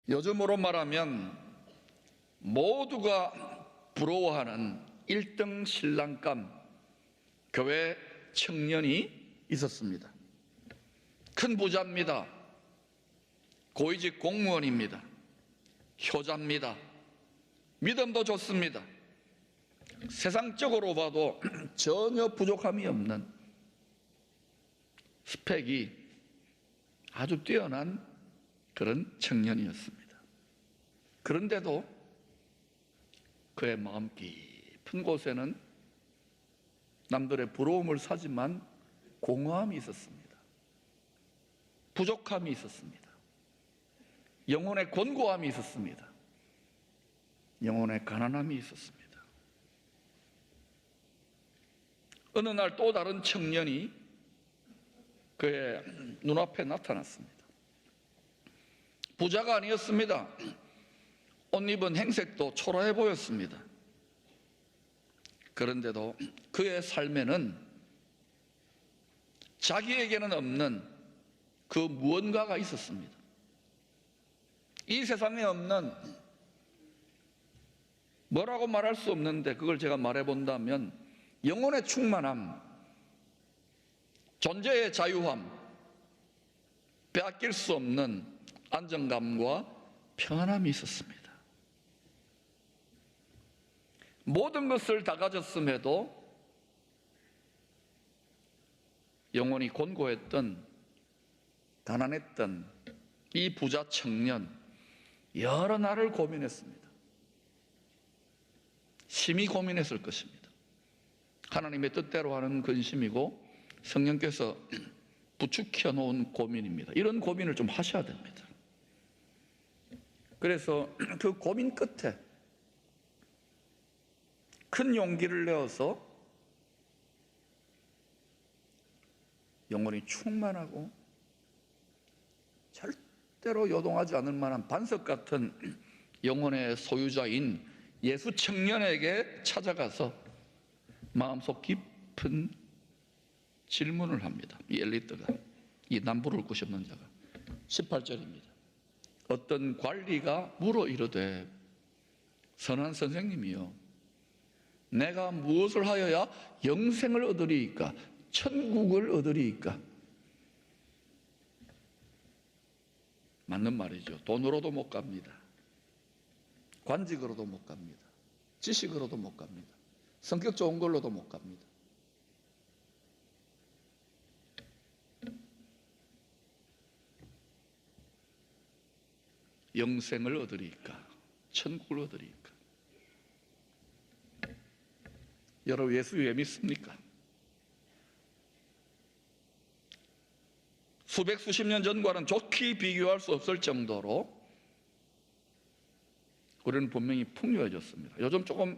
요즘으로 말하면 모두가 부러워하는 1등 신랑감 교회 청년이 있었습니다. 큰 부자입니다. 고위직 공무원입니다. 효자입니다. 믿음도 좋습니다. 세상적으로 봐도 전혀 부족함이 없는 스펙이 아주 뛰어난 그런 청년이었습니다. 그런데도 그의 마음 깊은 곳에는 남들의 부러움을 사지만 공허함이 있었습니다. 부족함이 있었습니다. 영혼의 곤고함이 있었습니다. 영혼의 가난함이 있었습니다. 어느 날 또 다른 청년이 그의 눈앞에 나타났습니다. 부자가 아니었습니다. 옷 입은 행색도 초라해 보였습니다. 그런데도 그의 삶에는 자기에게는 없는 그 무언가가 있었습니다. 이 세상에 없는, 뭐라고 말할 수 없는데 그걸 제가 말해본다면 영혼의 충만함, 존재의 자유함, 빼앗길 수 없는 안정감과 평안함이 있었습니다. 모든 것을 다 가졌음에도 영혼이 곤고했던, 가난했던 이 부자 청년, 여러 날을 고민했습니다. 심히 고민했을 것입니다. 하나님의 뜻대로 하는 근심이고 성령께서 부추겨 놓은 고민입니다. 이런 고민을 좀 하셔야 됩니다. 그래서 그 고민 끝에 큰 용기를 내어서 영혼이 충만하고 절대로 요동하지 않을 만한 반석 같은 영혼의 소유자인 예수 청년에게 찾아가서 마음속 깊은 질문을 합니다. 이 엘리트가, 이 남부를 곳이 없는 자가. 18절입니다. 어떤 관리가 물어 이르되, 선한 선생님이요, 내가 무엇을 하여야 영생을 얻으리이까, 천국을 얻으리이까? 맞는 말이죠. 돈으로도 못 갑니다. 관직으로도 못 갑니다. 지식으로도 못 갑니다. 성격 좋은 걸로도 못 갑니다. 영생을 얻으리이까, 천국을 얻으리이까? 여러분, 예수 왜 믿습니까? 수백 수십 년 전과는 좋게 비교할 수 없을 정도로 우리는 분명히 풍요해졌습니다. 요즘 조금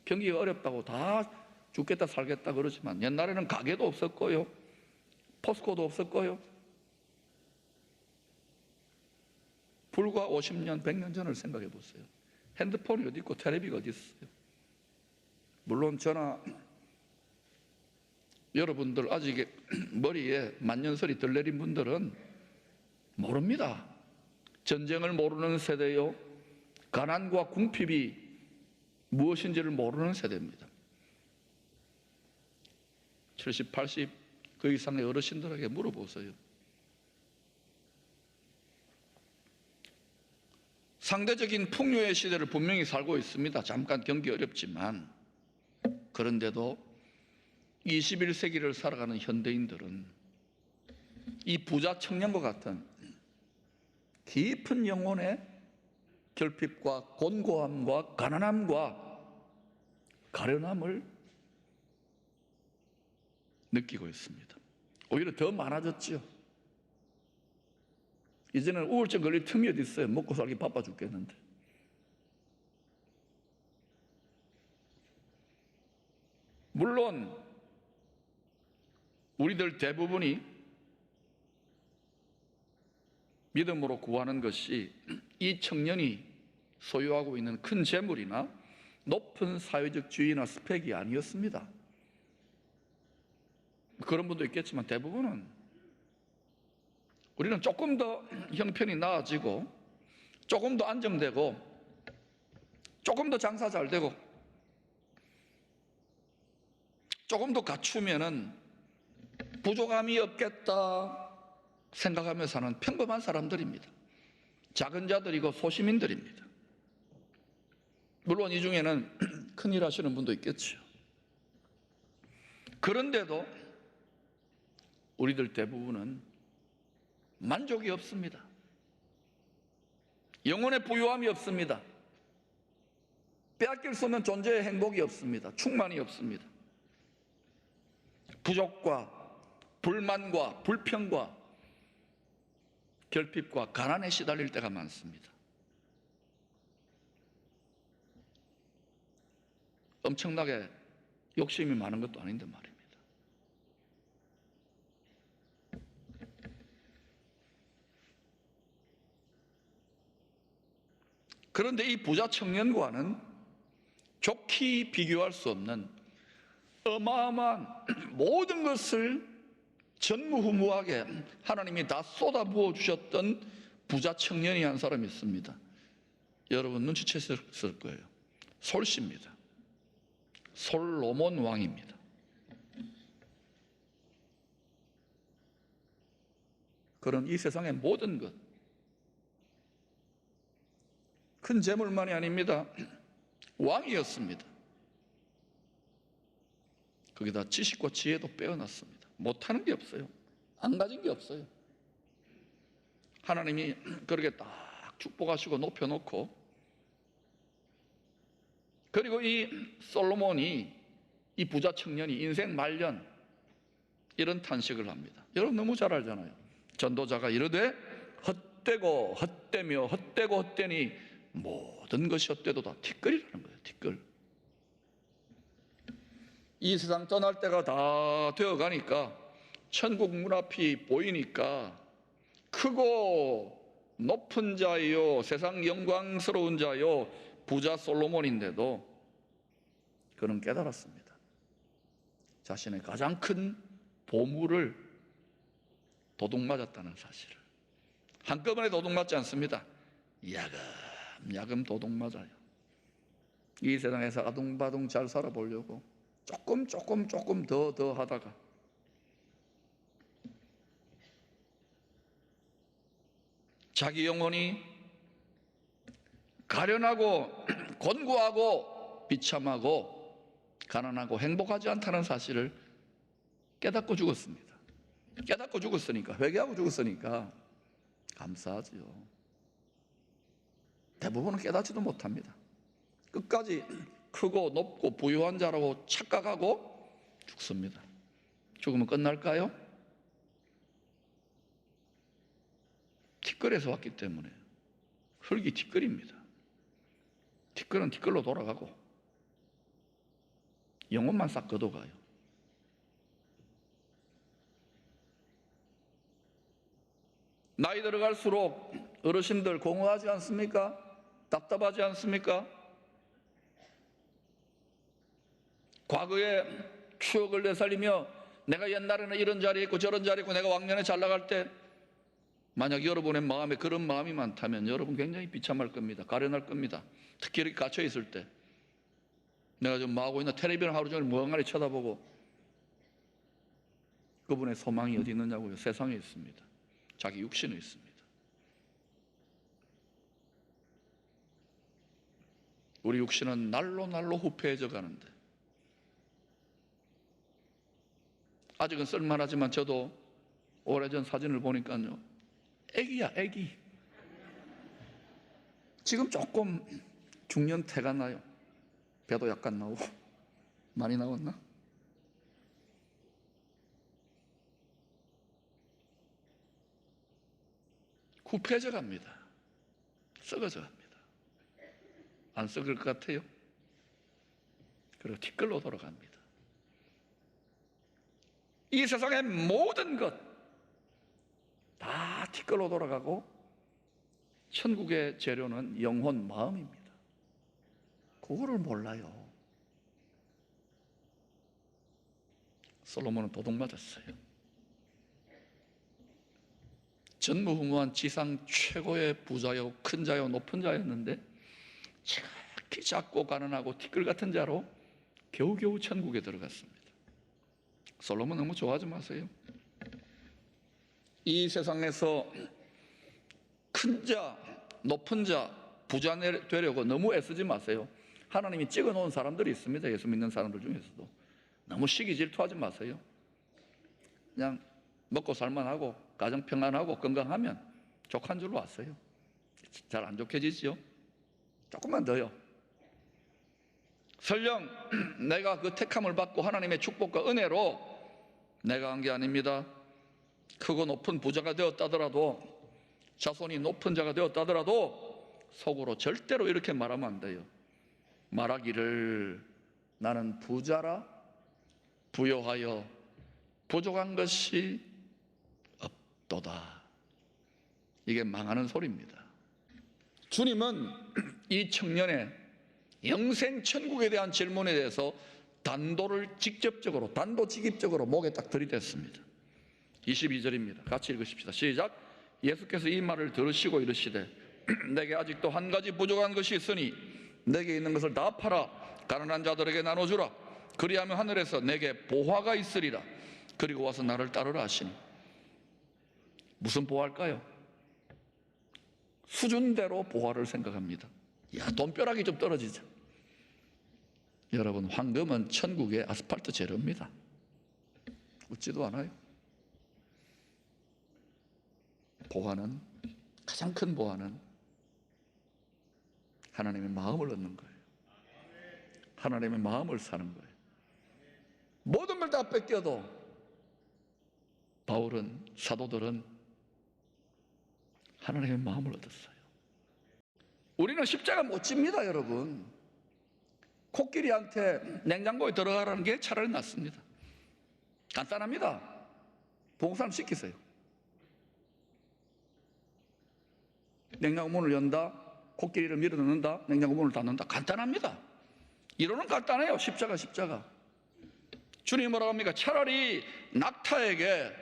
경기가 어렵다고 다 죽겠다 살겠다 그러지만 옛날에는 가게도 없었고요, 포스코도 없었고요. 불과 50년, 100년 전을 생각해 보세요. 핸드폰이 어디 있고 텔레비가 어디 있어요? 물론 저나 여러분들 아직 머리에 만년설이 덜 내린 분들은 모릅니다. 전쟁을 모르는 세대요, 가난과 궁핍이 무엇인지를 모르는 세대입니다. 70, 80, 그 이상의 어르신들에게 물어보세요. 상대적인 풍요의 시대를 분명히 살고 있습니다. 잠깐 경기 어렵지만. 그런데도 21세기를 살아가는 현대인들은 이 부자 청년과 같은 깊은 영혼의 결핍과 곤고함과 가난함과 가련함을 느끼고 있습니다. 오히려 더 많아졌죠. 이제는 우울증 걸릴 틈이 어디 있어요. 먹고 살기 바빠 죽겠는데. 물론 우리들 대부분이 믿음으로 구하는 것이 이 청년이 소유하고 있는 큰 재물이나 높은 사회적 지위나 스펙이 아니었습니다. 그런 분도 있겠지만 대부분은 우리는 조금 더 형편이 나아지고 조금 더 안정되고 조금 더 장사 잘 되고 조금 더 갖추면은 부족함이 없겠다 생각하며 사는 평범한 사람들입니다. 작은 자들이고 소시민들입니다. 물론 이 중에는 큰일 하시는 분도 있겠죠. 그런데도 우리들 대부분은 만족이 없습니다. 영혼의 부유함이 없습니다. 빼앗길 수 없는 존재의 행복이 없습니다. 충만이 없습니다. 부족과 불만과 불평과 결핍과 가난에 시달릴 때가 많습니다. 엄청나게 욕심이 많은 것도 아닌데 말입니다. 그런데 이 부자 청년과는 좋게 비교할 수 없는 어마어마한 모든 것을 전무후무하게 하나님이 다 쏟아부어 주셨던 부자 청년이 한 사람이 있습니다. 여러분 눈치챘을 거예요. 솔씨입니다. 솔로몬 왕입니다. 그런 이 세상의 모든 것, 큰 재물만이 아닙니다. 왕이었습니다. 거기다 지식과 지혜도 빼어났습니다. 못하는 게 없어요. 안 가진 게 없어요. 하나님이 그렇게 딱 축복하시고 높여놓고, 그리고 이 솔로몬이, 이 부자 청년이 인생 말년 이런 탄식을 합니다. 여러분 너무 잘 알잖아요. 전도자가 이르되 헛되고 헛되며 헛되고 헛되니 모든 것이 헛되도다. 티끌이라는 거예요. 티끌. 이 세상 떠날 때가 다 되어가니까 천국 문 앞이 보이니까 크고 높은 자요, 세상 영광스러운 자요, 부자 솔로몬인데도 그는 깨달았습니다. 자신의 가장 큰 보물을 도둑맞았다는 사실을. 한꺼번에 도둑맞지 않습니다. 야금야금 도둑맞아요. 이 세상에서 아둥바둥 잘 살아보려고 조금 더 하다가 자기 영혼이 가련하고 곤고하고 비참하고 가난하고 행복하지 않다는 사실을 깨닫고 죽었습니다. 깨닫고 죽었으니까, 회개하고 죽었으니까 감사하지요. 대부분은 깨닫지도 못합니다. 끝까지 크고 높고 부유한 자라고 착각하고 죽습니다. 죽으면 끝날까요? 티끌에서 왔기 때문에. 흙이 티끌입니다. 티끌은 티끌로 돌아가고 영혼만 싹 걷어가요. 나이 들어갈수록 어르신들 공허하지 않습니까? 답답하지 않습니까? 과거의 추억을 되살리며 내가 옛날에는 이런 자리에 있고 저런 자리에 있고 내가 왕년에 잘 나갈 때, 만약 여러분의 마음에 그런 마음이 많다면 여러분 굉장히 비참할 겁니다. 가련할 겁니다. 특히 이렇게 갇혀 있을 때 내가 좀 뭐 하고 있나, 텔레비전 하루 종일 멍하니 쳐다보고, 그분의 소망이 어디 있느냐고요? 세상에 있습니다. 자기 육신에 있습니다. 우리 육신은 날로 후패해져 가는데, 아직은 쓸만하지만 저도 오래전 사진을 보니까요, 애기야, 애기. 지금 조금 중년 태가 나요. 배도 약간 나오고. 많이 나왔나? 후패져 갑니다. 썩어져 갑니다. 안 썩을 것 같아요? 그리고 티끌로 돌아갑니다. 이 세상의 모든 것 다 티끌로 돌아가고, 천국의 재료는 영혼, 마음입니다. 그거를 몰라요. 솔로몬은 도둑 맞았어요. 전무후무한 지상 최고의 부자요, 큰 자요, 높은 자였는데 지극히 작고 가난하고 티끌 같은 자로 겨우겨우 천국에 들어갔습니다. 솔로몬 너무 좋아하지 마세요. 이 세상에서 큰 자, 높은 자, 부자 되려고 너무 애쓰지 마세요. 하나님이 찍어놓은 사람들이 있습니다. 예수 믿는 사람들 중에서도. 너무 시기 질투하지 마세요. 그냥 먹고 살만하고 가정 평안하고 건강하면 족한 줄로 왔어요. 잘 안 좋게지죠? 조금만 더요. 설령 내가 그 택함을 받고 하나님의 축복과 은혜로 내가 한 게 아닙니다. 크고 높은 부자가 되었다더라도, 자손이 높은 자가 되었다더라도 속으로 절대로 이렇게 말하면 안 돼요. 말하기를 나는 부자라 부요하여 부족한 것이 없도다. 이게 망하는 소리입니다. 주님은 이 청년의 영생 천국에 대한 질문에 대해서 단도직입적으로 목에 딱 들이댔습니다. 22절입니다. 같이 읽으십시다. 시작. 예수께서 이 말을 들으시고 이르시되 내게 아직도 한 가지 부족한 것이 있으니 내게 있는 것을 다 팔아 가난한 자들에게 나눠주라. 그리하면 하늘에서 내게 보화가 있으리라. 그리고 와서 나를 따르라 하시니. 무슨 보화일까요? 수준대로 보화를 생각합니다. 야, 돈벼락이 좀 떨어지죠. 여러분, 황금은 천국의 아스팔트 재료입니다. 웃지도 않아요. 보화는, 가장 큰 보화는 하나님의 마음을 얻는 거예요. 하나님의 마음을 사는 거예요. 모든 걸 다 뺏겨도 바울은, 사도들은 하나님의 마음을 얻었어요. 우리는 십자가 못 집니다, 여러분. 코끼리한테 냉장고에 들어가라는 게 차라리 낫습니다. 간단합니다. 봉사를 시키세요. 냉장고 문을 연다, 코끼리를 밀어 넣는다, 냉장고 문을 닫는다. 간단합니다. 이론은 간단해요. 십자가. 주님이 뭐라고 합니까? 차라리 낙타에게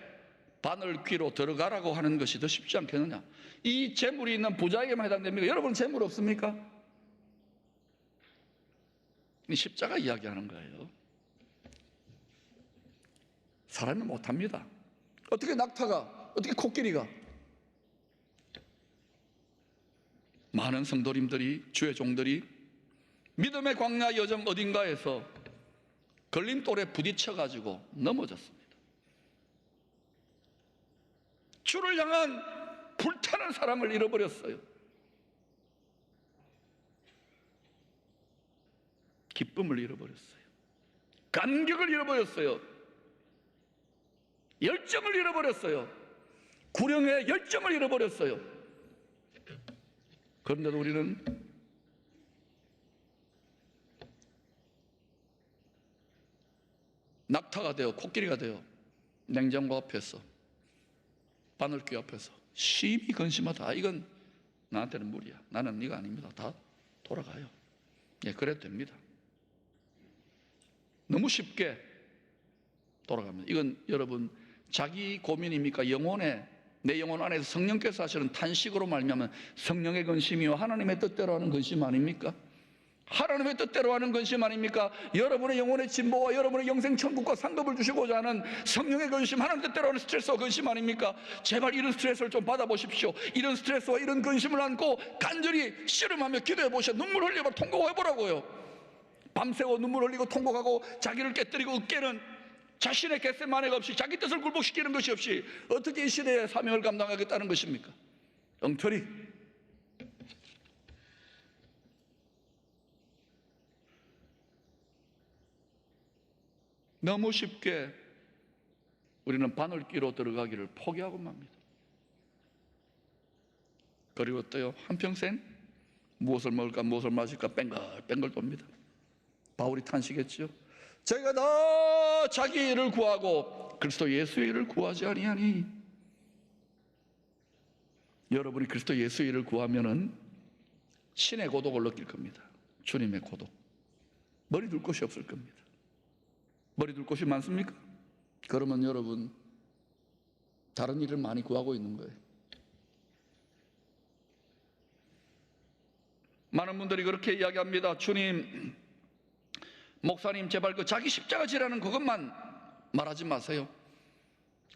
바늘 귀로 들어가라고 하는 것이 더 쉽지 않겠느냐. 이 재물이 있는 부자에게만 해당됩니까? 여러분 재물 없습니까? 이 십자가 이야기하는 거예요. 사람은 못합니다. 어떻게 낙타가, 어떻게 코끼리가? 많은 성도님들이, 주의 종들이 믿음의 광야 여정 어딘가에서 걸림돌에 부딪혀가지고 넘어졌습니다. 주를 향한 불타는 사랑을 잃어버렸어요. 기쁨을 잃어버렸어요. 감격을 잃어버렸어요. 열정을 잃어버렸어요. 구령의 열정을 잃어버렸어요. 그런데도 우리는 낙타가 되어, 코끼리가 되어 냉장고 앞에서, 바늘귀 앞에서 심히 근심하다. 이건 나한테는 무리야. 나는 네가 아닙니다. 다 돌아가요. 예, 그래도 됩니다. 너무 쉽게 돌아갑니다. 이건 여러분 자기 고민입니까? 내 영혼 안에서 성령께서 하시는 탄식으로 말미암은 성령의 근심이요 하나님의 뜻대로 하는 근심 아닙니까? 하나님의 뜻대로 하는 근심 아닙니까? 여러분의 영혼의 진보와 여러분의 영생 천국과 상급을 주시고자 하는 성령의 근심, 하나님 뜻대로 하는 스트레스와 근심 아닙니까? 제발 이런 스트레스를 좀 받아보십시오. 이런 스트레스와 이런 근심을 안고 간절히 씨름하며 기도해 보셔. 눈물 흘려봐 통곡해 보라고요. 밤새워 눈물 흘리고 통곡하고 자기를 깨뜨리고 으깨는 자신의 겟세마네가 없이, 자기 뜻을 굴복시키는 것이 없이 어떻게 이 시대의 사명을 감당하겠다는 것입니까? 엉터리. 너무 쉽게 우리는 바늘귀로 들어가기를 포기하고 맙니다. 그리고 또요, 한평생 무엇을 먹을까 무엇을 마실까 뺑글뺑글 돕니다. 바울이 탄식했죠. 저희가 다 자기 일을 구하고 그리스도 예수의 일을 구하지 아니하니. 여러분이 그리스도 예수의 일을 구하면은 신의 고독을 느낄 겁니다. 주님의 고독. 머리 둘 곳이 없을 겁니다. 머리 둘 곳이 많습니까? 그러면 여러분 다른 일을 많이 구하고 있는 거예요. 많은 분들이 그렇게 이야기합니다. 주님, 목사님 제발 그 자기 십자가 지라는 그것만 말하지 마세요.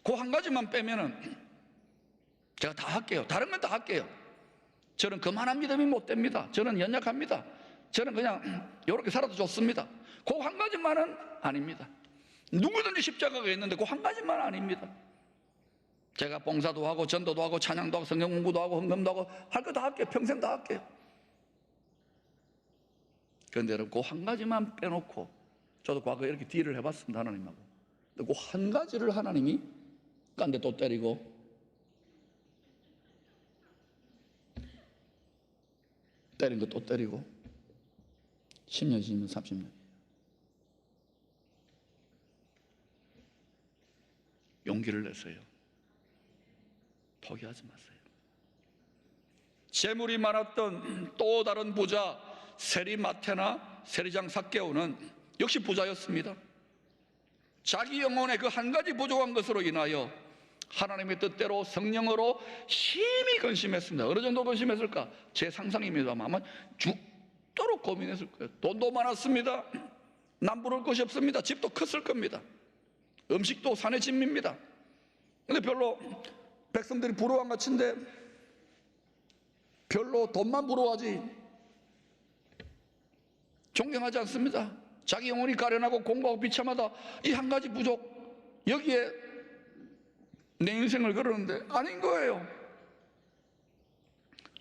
그 한 가지만 빼면은 제가 다 할게요. 다른 건 다 할게요. 저는 그만한 믿음이 못 됩니다. 저는 연약합니다. 저는 그냥 이렇게 살아도 좋습니다. 그 한 가지만은 아닙니다. 누구든지 십자가가 있는데 그 한 가지만 아닙니다. 제가 봉사도 하고 전도도 하고 찬양도 하고 성경 공부도 하고 헌금도 하고 할 거 다 할게요. 평생 다 할게요. 그런데 여러분 그 한 가지만 빼놓고, 저도 과거에 이렇게 딜을 해봤습니다. 하나님하고. 그 한 가지를 하나님이 딴 데 또 때리고 때린 거 또 때리고 10년, 20년, 30년. 용기를 내세요. 포기하지 마세요. 재물이 많았던 또 다른 부자 세리마테나 세리장 삭개오는 역시 부자였습니다. 자기 영혼의 그 한 가지 부족한 것으로 인하여 하나님의 뜻대로 성령으로 심히 근심했습니다. 어느 정도 근심했을까? 제 상상입니다만 아마 죽도록 고민했을 거예요. 돈도 많았습니다. 남부를 것이 없습니다. 집도 컸을 겁니다. 음식도 산의 진미입니다. 근데 별로 백성들이 부러워한 것 같은데 별로 돈만 부러워하지 존경하지 않습니다. 자기 영혼이 가련하고 공부하고 비참하다, 이 한 가지 부족, 여기에 내 인생을 걸었는데 아닌 거예요.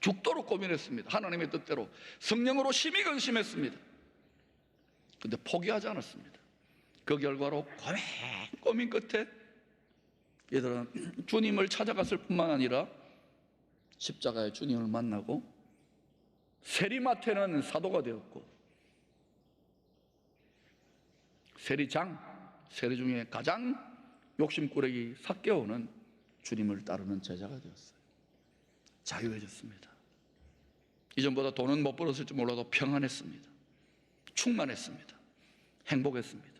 죽도록 고민했습니다. 하나님의 뜻대로 성령으로 심히 근심했습니다. 근데 포기하지 않았습니다. 그 결과로 고민 끝에 얘들은 주님을 찾아갔을 뿐만 아니라 십자가의 주님을 만나고 세리마테는 사도가 되었고 세리장, 세리 중에 가장 욕심꾸러기 삭개오는 주님을 따르는 제자가 되었어요. 자유해졌습니다. 이전보다 돈은 못 벌었을지 몰라도 평안했습니다. 충만했습니다. 행복했습니다.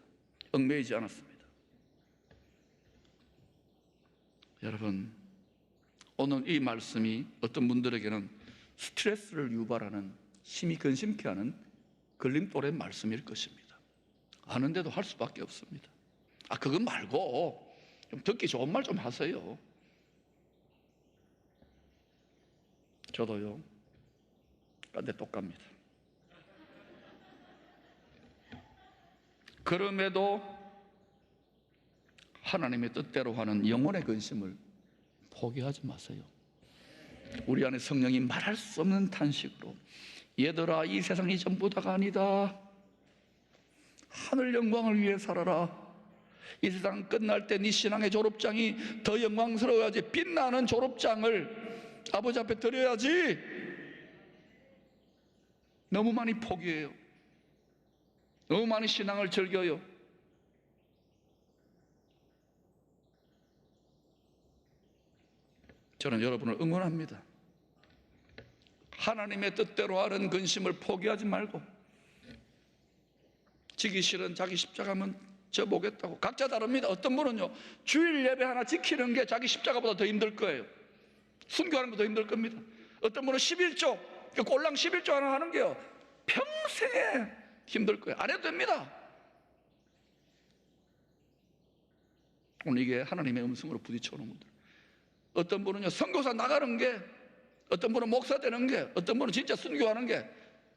얽매이지 않았습니다. 여러분, 오늘 이 말씀이 어떤 분들에게는 스트레스를 유발하는, 심히 근심케 하는 걸림돌의 말씀일 것입니다. 아는데도 할 수밖에 없습니다. 그거 말고 좀 듣기 좋은 말 좀 하세요. 저도요, 딴 데 또 갑니다. 그럼에도 하나님의 뜻대로 하는 영혼의 근심을 포기하지 마세요. 우리 안에 성령이 말할 수 없는 탄식으로, 얘들아 이 세상이 전부 다가 아니다. 하늘 영광을 위해 살아라. 이 세상 끝날 때 네 신앙의 졸업장이 더 영광스러워야지. 빛나는 졸업장을 아버지 앞에 드려야지. 너무 많이 포기해요. 너무 많이 신앙을 즐겨요. 저는 여러분을 응원합니다. 하나님의 뜻대로 하는 근심을 포기하지 말고, 지기 싫은 자기 십자가면 저 보겠다고. 각자 다릅니다. 어떤 분은요, 주일 예배 하나 지키는 게 자기 십자가보다 더 힘들 거예요. 순교하는 것도 힘들 겁니다. 어떤 분은 11조, 꼴랑 11조 하나 하는 게요, 평생에 힘들 거예요. 안 해도 됩니다. 오늘 이게 하나님의 음성으로 부딪혀오는 분들. 어떤 분은요, 선교사 나가는 게, 어떤 분은 목사 되는 게, 어떤 분은 진짜 순교하는 게,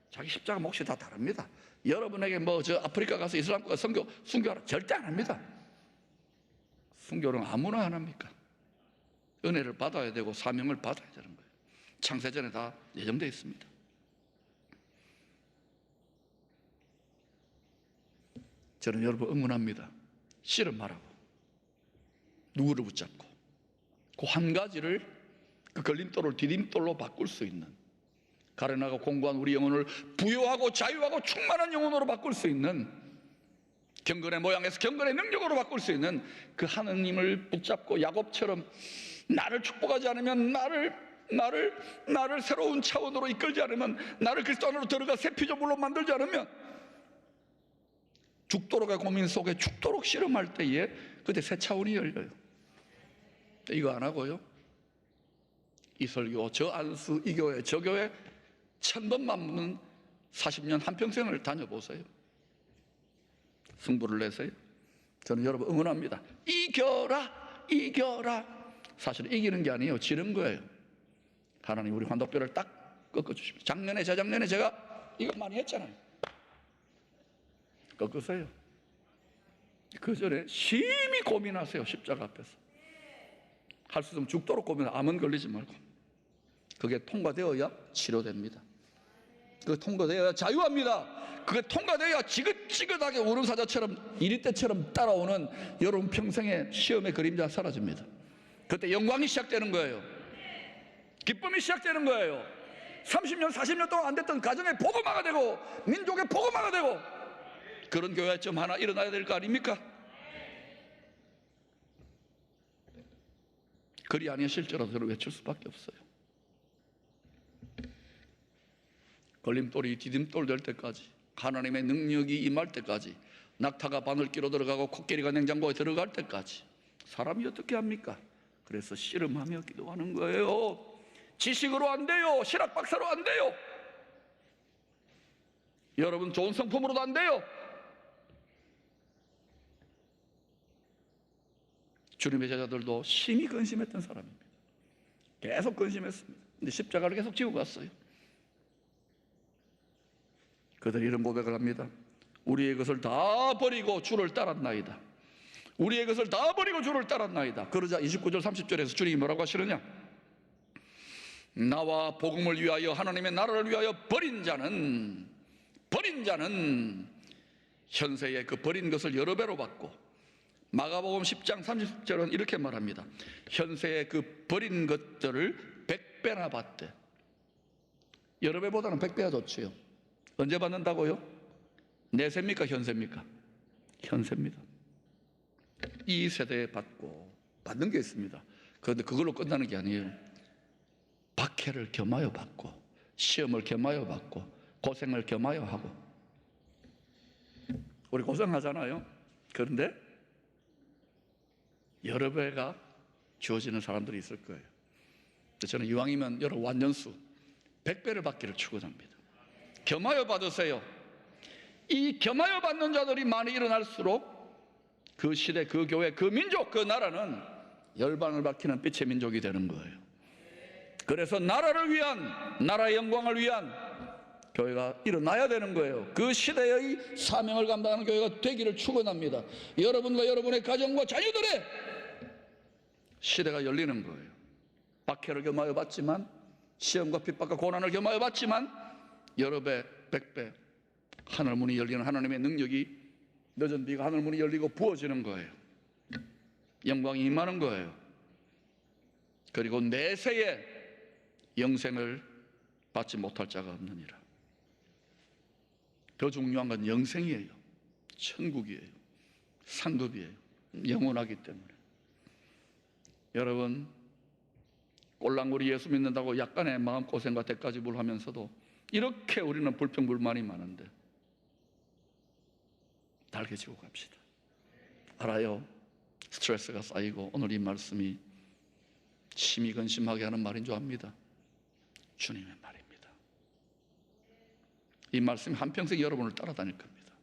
자기 십자가 몫이 다 다릅니다. 여러분에게 저 아프리카 가서 이슬람 국가 순교하라 절대 안 합니다. 순교는 아무나 안 합니까? 은혜를 받아야 되고 사명을 받아야 되는 거예요. 창세전에 다 예정되어 있습니다. 저는 여러분 응원합니다. 싫은 말하고 누구를 붙잡고 그 한 가지를, 그 걸림돌을 디딤돌로 바꿀 수 있는, 가련하고 공고한 우리 영혼을 부유하고 자유하고 충만한 영혼으로 바꿀 수 있는, 경건의 모양에서 경건의 능력으로 바꿀 수 있는 그 하느님을 붙잡고 야곱처럼 나를 축복하지 않으면, 나를 새로운 차원으로 이끌지 않으면, 나를 그리스도 안으로 들어가 새 피조물로 만들지 않으면, 죽도록의 고민 속에 죽도록 씨름할 때에 그때 새 차원이 열려요. 이거 안 하고요, 이 설교, 저 안수, 이 교회, 저 교회, 1000번만 묻는 40년 한평생을 다녀보세요. 승부를 내세요. 저는 여러분 응원합니다. 이겨라, 이겨라. 사실 이기는 게 아니에요. 지는 거예요. 하나님 우리 환독뼈를 딱 꺾어주십니다. 작년에 재작년에 제가 이거 많이 했잖아요. 꺾으세요. 그 전에 심히 고민하세요. 십자가 앞에서 할 수 있으면 죽도록 고민해. 암은 걸리지 말고. 그게 통과되어야 치료됩니다. 그게 통과되어야 자유합니다. 그게 통과되어야 지긋지긋하게 우름사자처럼 이리떼처럼 따라오는 여러분 평생의 시험의 그림자 사라집니다. 그때 영광이 시작되는 거예요. 기쁨이 시작되는 거예요. 30년 40년 동안 안 됐던 가정의 복음화가 되고 민족의 복음화가 되고 그런 교회 좀 하나 일어나야 될 거 아닙니까? 그리 아니야 실제로 저를 외칠 수밖에 없어요. 걸림돌이 디딤돌 될 때까지, 하나님의 능력이 임할 때까지, 낙타가 바늘기로 들어가고 코끼리가 냉장고에 들어갈 때까지 사람이 어떻게 합니까? 그래서 씨름하며 기도하는 거예요. 지식으로 안 돼요. 신학 박사로 안 돼요. 여러분 좋은 성품으로도 안 돼요. 주님의 제자들도 심히 근심했던 사람입니다. 계속 근심했습니다. 근데 십자가를 계속 지고 갔어요. 그들이 이런 고백을 합니다. 우리의 것을 다 버리고 주를 따랐나이다. 우리의 것을 다 버리고 주를 따랐나이다. 그러자 29절 30절에서 주님이 뭐라고 하시느냐? 나와 복음을 위하여 하나님의 나라를 위하여 버린 자는 현세에 그 버린 것을 여러 배로 받고, 마가복음 10장 30절은 이렇게 말합니다. 현세에 그 버린 것들을 100배나 받되. 여러 배보다는 100배가 좋지요. 언제 받는다고요? 내세입니까? 현세입니까? 현세입니다. 이 세대에 받는 게 있습니다. 그런데 그걸로 끝나는 게 아니에요. 박해를 겸하여 받고, 시험을 겸하여 받고, 고생을 겸하여 하고. 우리 고생하잖아요. 그런데 여러 배가 주어지는 사람들이 있을 거예요. 저는 이왕이면 여러 완전수 100배를 받기를 축원합니다. 겸하여 받으세요. 이 겸하여 받는 자들이 많이 일어날수록 그 시대, 그 교회, 그 민족, 그 나라는 열방을 밝히는 빛의 민족이 되는 거예요. 그래서 나라를 위한, 나라의 영광을 위한 교회가 일어나야 되는 거예요. 그 시대의 사명을 감당하는 교회가 되기를 축원합니다. 여러분과 여러분의 가정과 자녀들의 시대가 열리는 거예요. 박해를 겸하여 받지만, 시험과 핍박과 고난을 겸하여 받지만 여러 배, 100배 하늘문이 열리는 하나님의 능력이, 늦은 비가 하늘문이 열리고 부어지는 거예요. 영광이 임하는 거예요. 그리고 내세에 영생을 받지 못할 자가 없느니라. 더 중요한 건 영생이에요. 천국이에요. 상급이에요. 영원하기 때문에. 여러분, 꼴랑구리 예수 믿는다고 약간의 마음고생과 대가지불 하면서도 이렇게 우리는 불평불만이 많은데 달개지고 갑시다. 알아요. 스트레스가 쌓이고 오늘 이 말씀이 심히 근심하게 하는 말인 줄 압니다. 주님의 말입니다. 이 말씀이 한평생 여러분을 따라다닐 겁니다.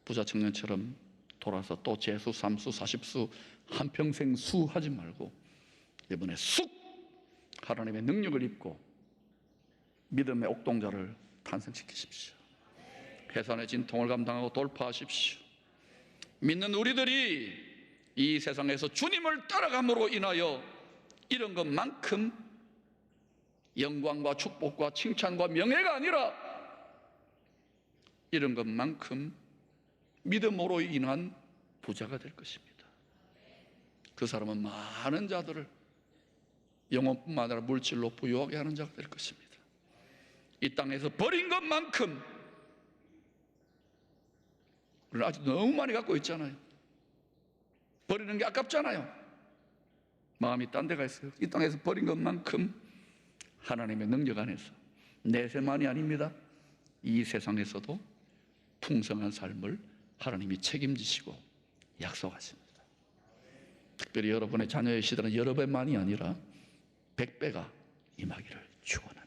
부자 청년처럼 돌아서 또 재수, 삼수, 사십수 한평생 수하지 말고 이번에 쑥 하나님의 능력을 입고 믿음의 옥동자를 탄생시키십시오. 해산의 진통을 감당하고 돌파하십시오. 믿는 우리들이 이 세상에서 주님을 따라감으로 인하여 이런 것만큼 영광과 축복과 칭찬과 명예가 아니라 이런 것만큼 믿음으로 인한 부자가 될 것입니다. 그 사람은 많은 자들을 영혼뿐만 아니라 물질로 부유하게 하는 자가 될 것입니다. 이 땅에서 버린 것만큼 우리는 아직 너무 많이 갖고 있잖아요. 버리는 게 아깝잖아요. 마음이 딴 데가 있어요. 이 땅에서 버린 것만큼 하나님의 능력 안에서 내세만이 아닙니다. 이 세상에서도 풍성한 삶을 하나님이 책임지시고 약속하십니다. 특별히 여러분의 자녀의 시대는 여러 배만이 아니라 100배가 임하기를 축원합니다.